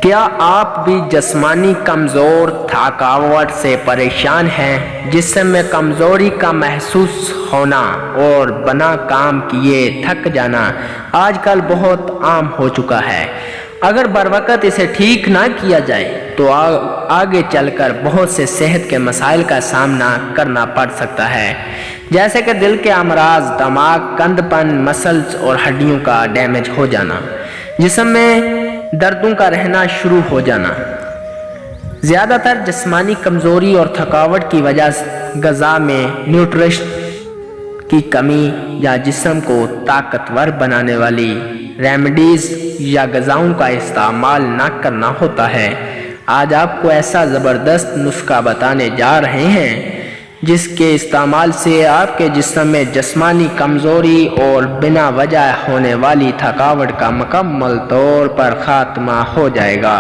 کیا آپ بھی جسمانی کمزور تھکاوٹ سے پریشان ہیں؟ جسم میں کمزوری کا محسوس ہونا اور بنا کام کیے تھک جانا آج کل بہت عام ہو چکا ہے۔ اگر بروقت اسے ٹھیک نہ کیا جائے تو آگے چل کر بہت سے صحت کے مسائل کا سامنا کرنا پڑ سکتا ہے، جیسے کہ دل کے امراض، دماغ، کندھ پن، مسلز اور ہڈیوں کا ڈیمیج ہو جانا، جسم میں دردوں کا رہنا شروع ہو جانا۔ زیادہ تر جسمانی کمزوری اور تھکاوٹ کی وجہ غذا میں نیوٹریشن کی کمی یا جسم کو طاقتور بنانے والی ریمیڈیز یا غذاؤں کا استعمال نہ کرنا ہوتا ہے۔ آج آپ کو ایسا زبردست نسخہ بتانے جا رہے ہیں جس کے استعمال سے آپ کے جسم میں جسمانی کمزوری اور بنا وجہ ہونے والی تھکاوٹ کا مکمل طور پر خاتمہ ہو جائے گا۔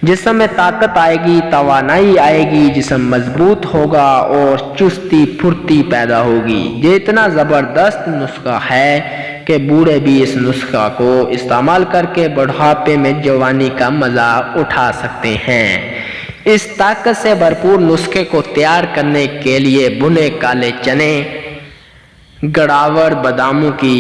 جسم میں طاقت آئے گی، توانائی آئے گی، جسم مضبوط ہوگا اور چستی پھرتی پیدا ہوگی۔ یہ اتنا زبردست نسخہ ہے کہ بوڑھے بھی اس نسخہ کو استعمال کر کے بڑھاپے میں جوانی کا مزہ اٹھا سکتے ہیں۔ اس طاقت سے بھرپور نسخے کو تیار کرنے کے لیے بھنے کالے چنے، گڑاور باداموں کی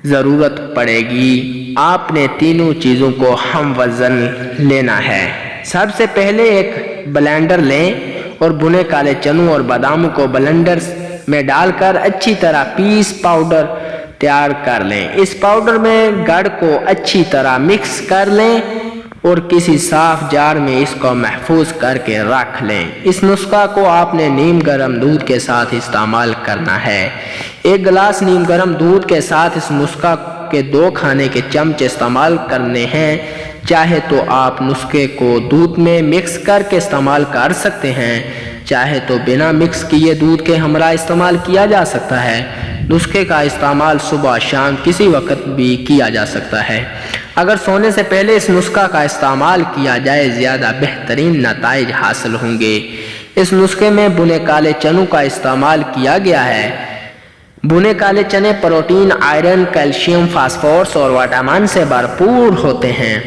ضرورت پڑے گی۔ آپ نے تینوں چیزوں کو ہم وزن لینا ہے۔ سب سے پہلے ایک بلینڈر لیں اور بھنے کالے چنوں اور باداموں کو بلینڈر میں ڈال کر اچھی طرح پیس پاؤڈر تیار کر لیں۔ اس پاؤڈر میں گڑ کو اچھی طرح مکس کر لیں اور کسی صاف جار میں اس کو محفوظ کر کے رکھ لیں۔ اس نسخہ کو آپ نے نیم گرم دودھ کے ساتھ استعمال کرنا ہے۔ ایک گلاس نیم گرم دودھ کے ساتھ اس نسخہ کے 2 کھانے کے چمچ استعمال کرنے ہیں۔ چاہے تو آپ نسخے کو دودھ میں مکس کر کے استعمال کر سکتے ہیں، چاہے تو بنا مکس کیے دودھ کے ہمراہ استعمال کیا جا سکتا ہے۔ نسخے کا استعمال صبح شام کسی وقت بھی کیا جا سکتا ہے۔ اگر سونے سے پہلے اس نسخہ کا استعمال کیا جائے زیادہ بہترین نتائج حاصل ہوں گے۔ اس نسخے میں بھنے کالے چنوں کا استعمال کیا گیا ہے۔ بھنے کالے چنے پروٹین، آئرن، کیلشیم، فاسفورس اور وٹامن سے بھرپور ہوتے ہیں،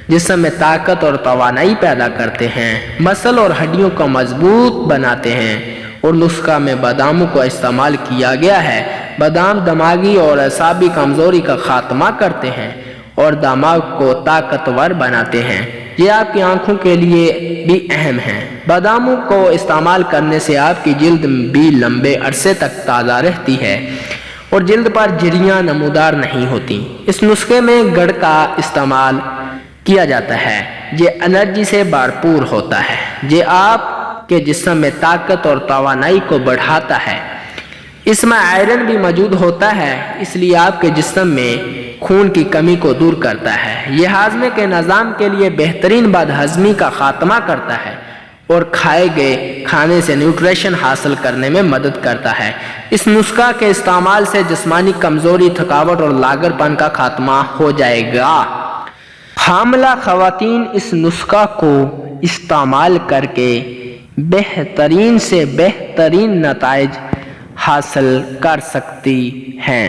جسم میں طاقت اور توانائی پیدا کرتے ہیں، مسل اور ہڈیوں کو مضبوط بناتے ہیں۔ اور نسخہ میں باداموں کو استعمال کیا گیا ہے۔ بادام دماغی اور اعصابی کمزوری کا خاتمہ کرتے ہیں اور دماغ کو طاقتور بناتے ہیں۔ یہ آپ کی آنکھوں کے لیے بھی اہم ہے۔ باداموں کو استعمال کرنے سے آپ کی جلد بھی لمبے عرصے تک تازہ رہتی ہے اور جلد پر جھریاں نمودار نہیں ہوتی۔ اس نسخے میں گڑ کا استعمال کیا جاتا ہے۔ یہ انرجی سے بھرپور ہوتا ہے۔ یہ آپ کے جسم میں طاقت اور توانائی کو بڑھاتا ہے۔ اس میں آئرن بھی موجود ہوتا ہے، اس لیے آپ کے جسم میں خون کی کمی کو دور کرتا ہے۔ یہ ہاضمے کے نظام کے لیے بہترین بد ہضمی کا خاتمہ کرتا ہے اور کھائے گئے کھانے سے نیوٹریشن حاصل کرنے میں مدد کرتا ہے۔ اس نسخہ کے استعمال سے جسمانی کمزوری، تھکاوٹ اور لاغر پن کا خاتمہ ہو جائے گا۔ حاملہ خواتین اس نسخہ کو استعمال کر کے بہترین سے بہترین نتائج حاصل کر سکتی ہیں۔